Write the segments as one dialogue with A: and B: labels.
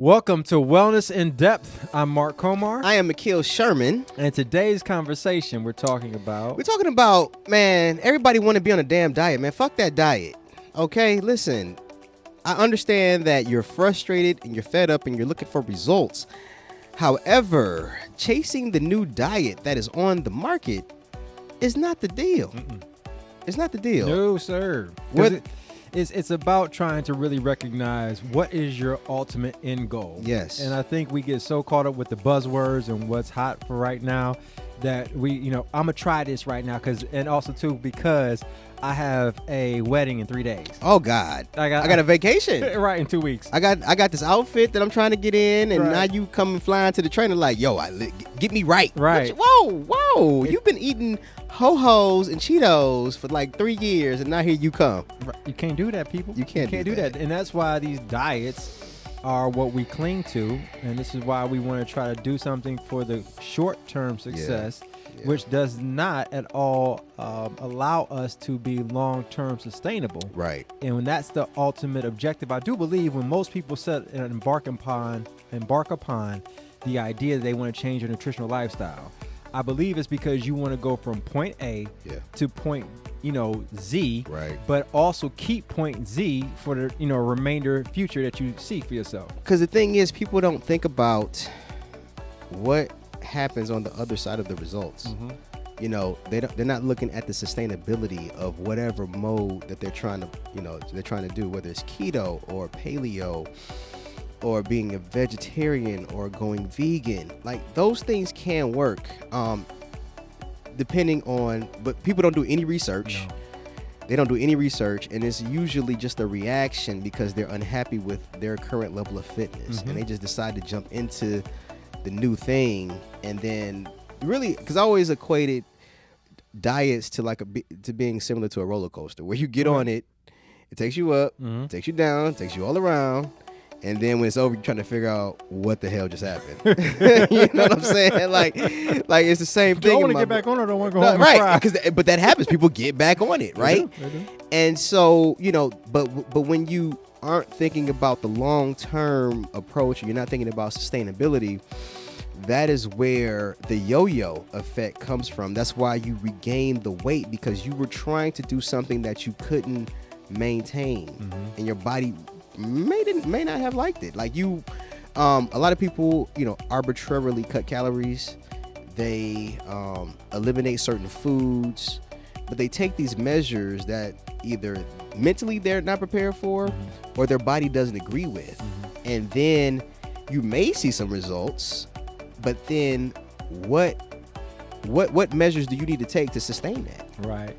A: Welcome to Wellness in Depth. I'm Mark Komar.
B: I am Mikhail Sherman.
A: And today's conversation we're talking about,
B: man, everybody want to be on a damn diet, man. Fuck that diet. Okay, listen, I understand that you're frustrated and you're fed up and you're looking for results. However, chasing the new diet that is on the market is not the deal. It's not the deal.
A: No, sir. It's about trying to really recognize what is your ultimate end goal.
B: Yes.
A: And I think we get so caught up with the buzzwords and what's hot for right now that I'm going to try this right now because I have a wedding in 3 days.
B: Oh God. I got a vacation.
A: Right, in 2 weeks.
B: I got this outfit that I'm trying to get in, and
A: right.
B: Now you come flying to the trainer like, yo, get me right.
A: Right.
B: Whoa. You've been eating Ho-Hos and Cheetos for like 3 years, and now here you come.
A: You can't do that, people.
B: You can't do that.
A: And that's why these diets are what we cling to, and this is why we want to try to do something for the short-term success, which does not at all allow us to be long-term sustainable.
B: Right.
A: And when that's the ultimate objective, I do believe when most people embark upon the idea that they want to change their nutritional lifestyle, I believe it's because you want to go from point A to point Z,
B: right?
A: But also keep point Z for the remainder future that you see for yourself.
B: Because the thing is, people don't think about what happens on the other side of the results. They're not looking at the sustainability of whatever mode that they're trying to do, whether it's keto or paleo or being a vegetarian or going vegan. Like, those things can work depending on, but people don't do any research.
A: No.
B: They don't do any research, and it's usually just a reaction because they're unhappy with their current level of fitness, and they just decide to jump into the new thing. And then really, because I always equated diets to to being similar to a roller coaster, where you get on it, it takes you up, takes you down, takes you all around. And then when it's over, you're trying to figure out what the hell just happened. You know what I'm saying? Like it's the same thing.
A: Do I want to get back on it, or do I want to go home and
B: right? But that happens. People get back on it, right?
A: They do.
B: And so but when you aren't thinking about the long-term approach, you're not thinking about sustainability. That is where the yo-yo effect comes from. That's why you regain the weight, because you were trying to do something that you couldn't maintain, and your body may not have liked it. Like a lot of people, arbitrarily cut calories. They eliminate certain foods, but they take these measures that either mentally they're not prepared for, or their body doesn't agree with. And then you may see some results, but then what measures do you need to take to sustain that?
A: Right.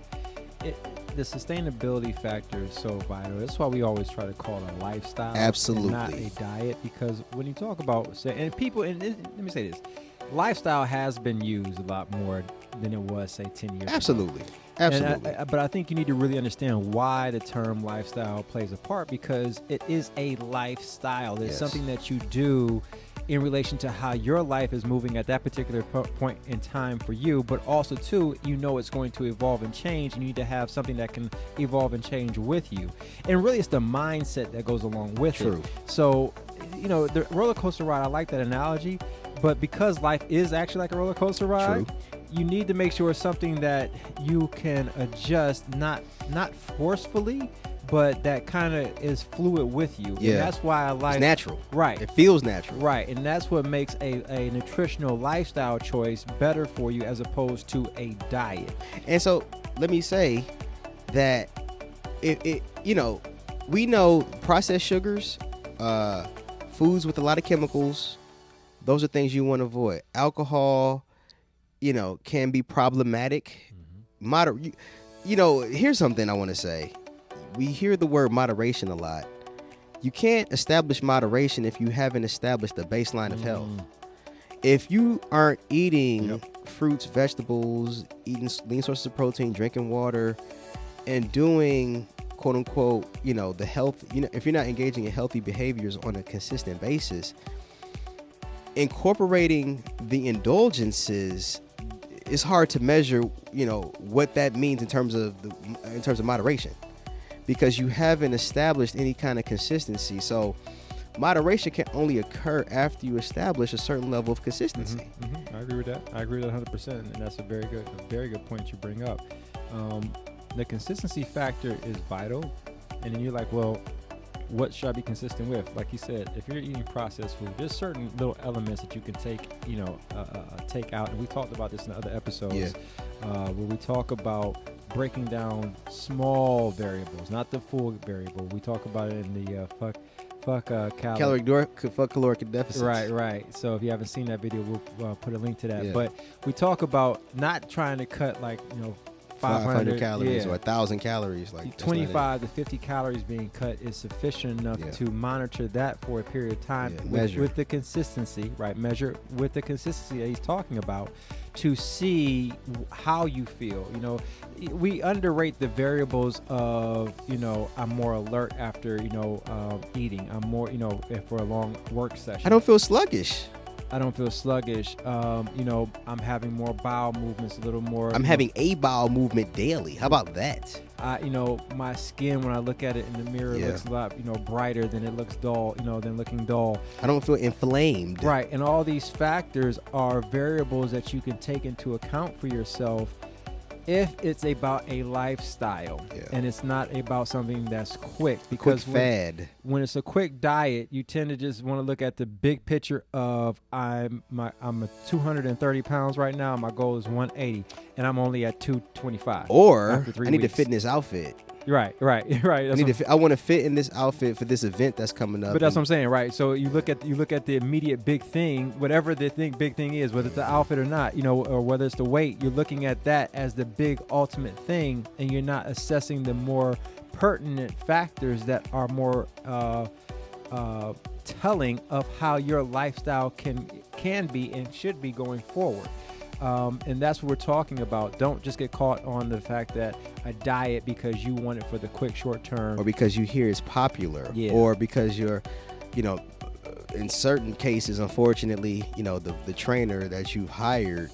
A: The sustainability factor is so vital. That's why we always try to call it a lifestyle,
B: absolutely,
A: and not a diet. Because when you talk about let me say this, lifestyle has been used a lot more than it was, say, 10 years
B: absolutely
A: ago.
B: Absolutely.
A: But I think you need to really understand why the term lifestyle plays a part, because it is a lifestyle. It's something that you do in relation to how your life is moving at that particular point in time for you, but also too, it's going to evolve and change, and you need to have something that can evolve and change with you. And really, it's the mindset that goes along with it. So, the roller coaster ride, I like that analogy, but because life is actually like a roller coaster ride, you need to make sure it's something that you can adjust, not forcefully, but that kind of is fluid with you.
B: Yeah.
A: And that's why I like...
B: It's natural.
A: Right.
B: It feels natural.
A: Right. And that's what makes a nutritional lifestyle choice better for you as opposed to a diet.
B: And so let me say that we know processed sugars, foods with a lot of chemicals, those are things you want to avoid. Alcohol, can be problematic. Here's something I want to say. We hear the word moderation a lot. You can't establish moderation if you haven't established a baseline of health. If you aren't eating fruits, vegetables, eating lean sources of protein, drinking water, and doing quote unquote, the health, if you're not engaging in healthy behaviors on a consistent basis, incorporating the indulgences, it's hard to measure, what that means in terms of moderation, because you haven't established any kind of consistency. So moderation can only occur after you establish a certain level of consistency.
A: I agree with that. I agree with that 100%, and that's a very good point you bring up. The consistency factor is vital, and then you're like, well, what should I be consistent with? Like you said, if you're eating processed food, there's certain little elements that you can take, take out. And we talked about this in other episodes, where we talk about breaking down small variables, not the full variable. We talk about it in the
B: caloric deficit.
A: Right. So if you haven't seen that video, we'll put a link to that.
B: Yeah.
A: But we talk about not trying to cut 500
B: calories or 1,000 calories. Like
A: 25 to 50 calories being cut is sufficient enough to monitor that for a period of time with the consistency, right? Measure with the consistency that he's talking about to see how you feel. We underrate the variables of, I'm more alert after, eating. I'm more, for a long work session.
B: I don't feel sluggish.
A: I'm having more bowel movements, a little more.
B: I'm having a bowel movement daily. How about that?
A: My skin, when I look at it in the mirror, looks a lot, brighter than it looks dull, than looking dull.
B: I don't feel inflamed.
A: Right. And all these factors are variables that you can take into account for yourself if it's about a lifestyle and it's not about something that's quick. Because when it's a quick diet, you tend to just want to look at the big picture of I'm 230 pounds right now. My goal is 180 and I'm only at 225.
B: Or I need to fit in this outfit.
A: Right.
B: I want to fit in this outfit for this event that's coming up.
A: But that's what I'm saying, right? So you look at the immediate big thing, whatever the big thing is, whether it's the outfit or not, or whether it's the weight. You're looking at that as the big ultimate thing, and you're not assessing the more pertinent factors that are more telling of how your lifestyle can be and should be going forward. And that's what we're talking about. Don't just get caught on the fact that a diet because you want it for the quick short term.
B: Or because you hear it's popular. Yeah. Or because you're, in certain cases, unfortunately, the trainer that you've hired,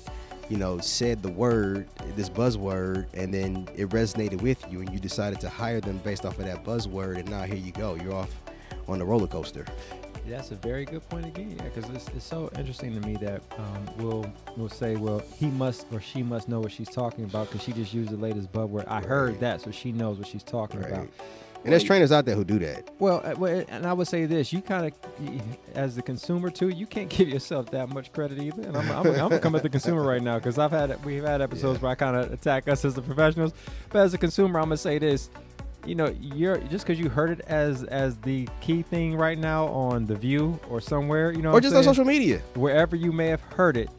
B: said this buzzword, and then it resonated with you and you decided to hire them based off of that buzzword. And now here you go. You're off on the roller coaster.
A: That's a very good point again, because it's so interesting to me that we'll say, well, he must or she must know what she's talking about because she just used the latest buzzword. I heard that, so she knows what she's talking about.
B: And there's trainers out there who do that.
A: Well, and I would say this: you kind of, as the consumer too, you can't give yourself that much credit either. And I'm gonna come at the consumer right now because we've had episodes where I kind of attack us as the professionals, but as a consumer, I'm gonna say this. You're just because you heard it as the key thing right now on The View or somewhere,
B: or just on social media,
A: wherever you may have heard it.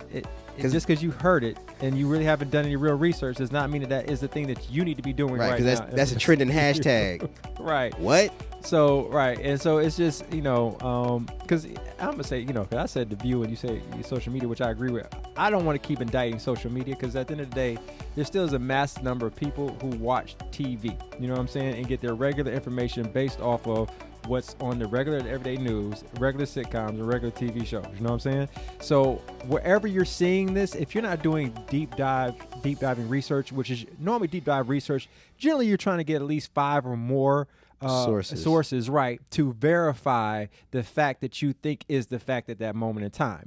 A: Just because you heard it and you really haven't done any real research does not mean that is the thing that you need to be doing right now.
B: That's a trending hashtag.
A: Right.
B: What?
A: So, right. And so it's just, because I'm going to say, because I said The View and you say social media, which I agree with. I don't want to keep indicting social media because at the end of the day, there still is a massive number of people who watch TV, you know what I'm saying, and get their regular information based off of what's on the regular everyday news, regular sitcoms, and regular TV shows. You know what I'm saying? So wherever you're seeing this, if you're not doing deep diving research, which is normally deep dive research, generally you're trying to get at least 5 or more sources, right, to verify the fact that you think is the fact at that moment in time.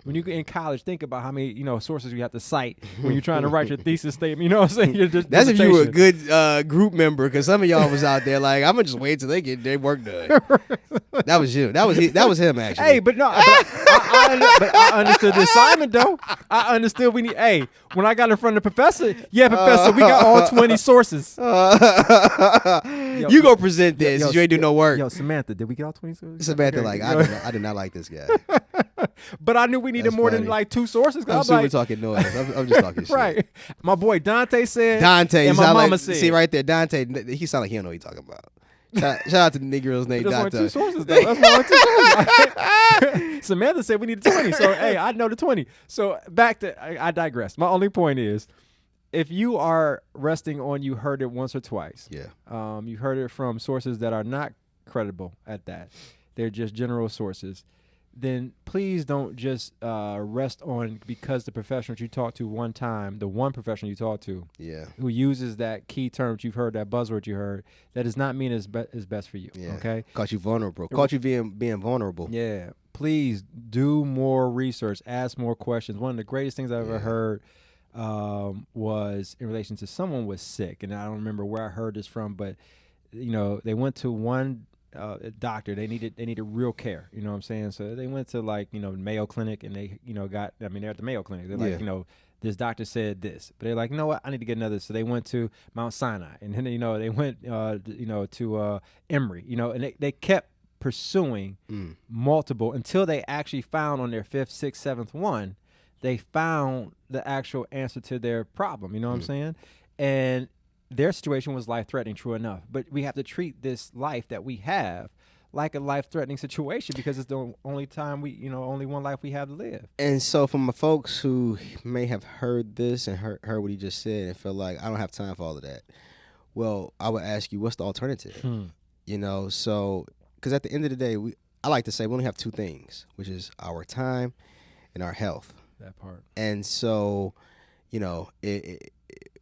A: When you're in college, think about how many sources you have to cite when you're trying to write your thesis statement. You know what I'm saying?
B: That's if you were a good group member, because some of y'all was out there like, I'm gonna just wait till they get their work done. That was you. That was him actually.
A: Hey, but no, I understood the assignment though. I understood we need. Hey, when I got in front of the professor, professor, we got all 20 sources.
B: You go present this. You ain't do no work.
A: Yo, Samantha, did we get all 20 sources?
B: Samantha, I did not like this guy.
A: But I knew we needed more than like 2 sources.
B: I'm super talking noise. I'm just talking shit.
A: Right. My boy Dante said.
B: And my
A: mama said.
B: See right there, Dante. He sound like he don't know what he's talking about. Shout out to the Negroes named Dante.
A: That's only 2 sources, though. That's only 2 sources. Samantha said we needed 20. So, hey, I know the 20. So, back to, I digress. My only point is, if you are resting on you heard it once or twice, you heard it from sources that are not credible at that, they're just general sources, then please don't just rest on because the professional that you talked to one time, the one professional you talked to, who uses that key term that you've heard, that buzzword you heard, that does not mean it's best for you. Okay,
B: caught you vulnerable, caught you being vulnerable.
A: Yeah, please do more research, ask more questions. One of the greatest things I've ever heard was in relation to someone was sick, and I don't remember where I heard this from, but they went to one doctor. They needed real care. You know what I'm saying? So they went to Mayo Clinic, and they they're at the Mayo Clinic. They're like, this doctor said this, but they're like, you know what? I need to get another. So they went to Mount Sinai, and then they went to Emory. And they kept pursuing multiple until they actually found on their 5th, 6th, 7th one, they found the actual answer to their problem. You know what I'm saying? And their situation was life-threatening, true enough. But we have to treat this life that we have like a life-threatening situation because it's the only time only one life we have to live. And
B: so for my folks who may have heard this and heard what he just said and feel like I don't have time for all of that, well, I would ask you, what's the alternative? So because at the end of the day, I like to say we only have two things, which is our time and our health.
A: That part.
B: And so,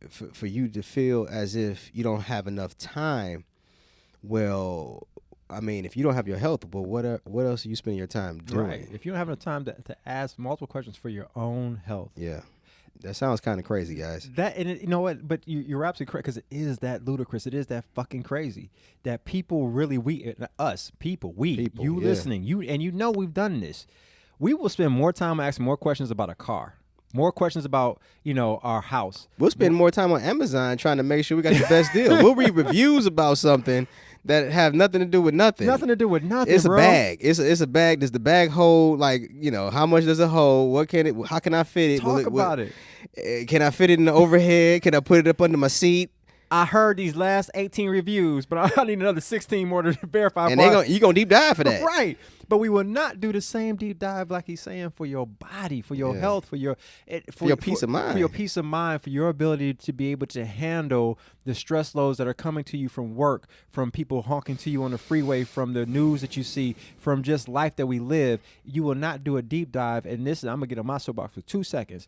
B: for you to feel as if you don't have enough time, well, I mean, if you don't have your health, well, what else are you spending your time doing?
A: Right. If you don't have enough time to ask multiple questions for your own health.
B: Yeah. That sounds kind of crazy, guys.
A: You know what? But you're absolutely correct because it is that ludicrous. It is that fucking crazy that people really, listening, we've done this. We will spend more time asking more questions about a car. More questions about, our house.
B: We'll spend more time on Amazon trying to make sure we got the best deal. We'll read reviews about something that have nothing to do with nothing.
A: Nothing to do with nothing,
B: It's
A: bro.
B: a bag. It's a bag. Does the bag hold, how much does it hold? How can I fit it?
A: Talk about it.
B: Can I fit it in the overhead? Can I put it up under my seat?
A: I heard these last 18 reviews, but I need another 16 more to verify.
B: And you're going to deep dive for that.
A: Right. But we will not do the same deep dive like he's saying for your body, for your health, for your
B: peace of mind.
A: For your peace of mind, for your ability to be able to handle the stress loads that are coming to you from work, from people honking to you on the freeway, from the news that you see, from just life that we live. You will not do a deep dive. And I'm going to get on my soapbox for 2 seconds.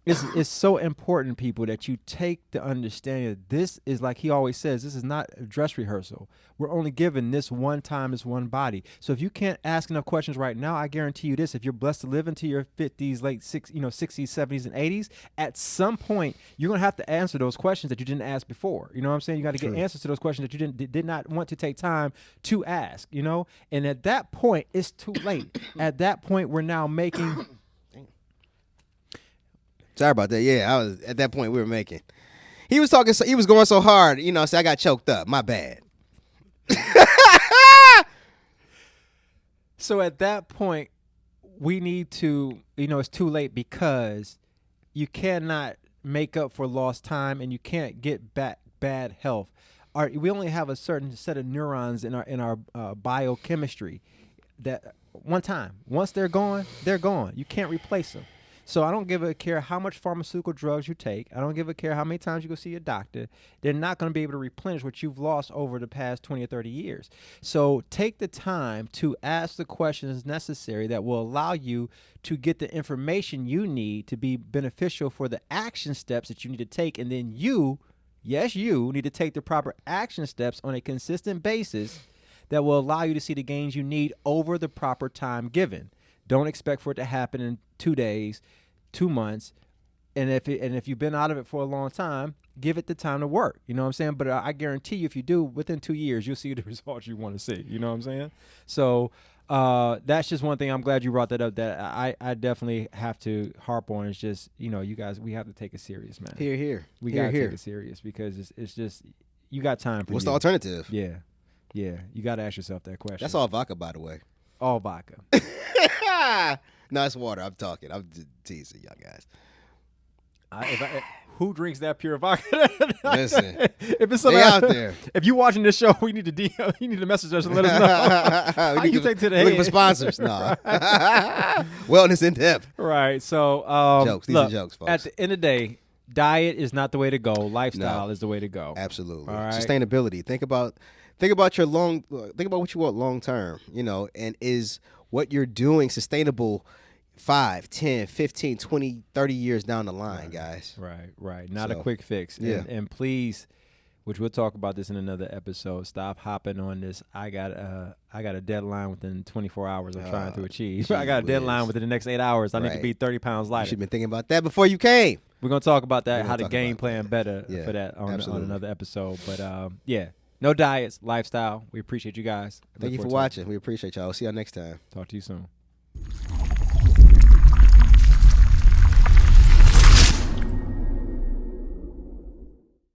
A: It's so important, people, that you take the understanding that this is, like he always says, this is not a dress rehearsal. We're only given this one time, this one body. So if you can't ask enough questions right now, I guarantee you this: if you're blessed to live into your 50s, late 60s, 60s, 70s, and 80s, at some point you're gonna have to answer those questions that you didn't ask before. You know what I'm saying? You got to get answers to those questions that you did not want to take time to ask. And at that point, it's too late. At that point, we're now making.
B: Sorry about that. Yeah, I was at that point we were making. He was talking. He was going so hard. So I got choked up. My bad.
A: So at that point, we need to. It's too late because you cannot make up for lost time, and you can't get back bad health. We only have a certain set of neurons in our biochemistry that once they're gone, they're gone. You can't replace them. So I don't give a care how much pharmaceutical drugs you take. I don't give a care how many times you go see a doctor. They're not going to be able to replenish what you've lost over the past 20 or 30 years. So take the time to ask the questions necessary that will allow you to get the information you need to be beneficial for the action steps that you need to take. And then you need to take the proper action steps on a consistent basis that will allow you to see the gains you need over the proper time given. Don't expect for it to happen in 2 days, 2 months, and if you've been out of it for a long time, give it the time to work. You know what I'm saying? But I guarantee you, if you do, within 2 years, you'll see the results you want to see. You know what I'm saying? So that's just one thing. I'm glad you brought that up. That I definitely have to harp on. It's just you guys, we have to take it serious, man.
B: Here.
A: We gotta take it serious because it's just you got time for.
B: What's the alternative?
A: Yeah. You got to ask yourself that question.
B: That's all vodka, by the way.
A: All vodka.
B: No, it's water. I'm talking. I'm just teasing y'all guys.
A: Who drinks that pure vodka?
B: Listen,
A: if it's
B: they out there.
A: If you're watching this show, we need to DM. You need to message us and let us know. How you take to the head.
B: Looking for sponsors. No. Wellness in depth.
A: Right. So
B: jokes. These are jokes, folks.
A: At the end of the day, diet is not the way to go. Lifestyle is the way to go.
B: Absolutely.
A: All right?
B: Sustainability. Think about what you want long term, and is what you're doing sustainable 5, 10, 15, 20, 30 years down the line, guys.
A: Right. Not a
B: So,
A: quick fix. And please, which we'll talk about this in another episode, stop hopping on this. I got a deadline within 24 hours I'm trying to achieve. I got a deadline within the next 8 hours. I need to be 30 pounds lighter.
B: You should have been thinking about that before you came.
A: We're going to talk about that, how to game plan better for that on another episode. But, no diets, lifestyle. We appreciate you guys.
B: Thank you for watching. We appreciate y'all. We'll see y'all next time.
A: Talk to you soon.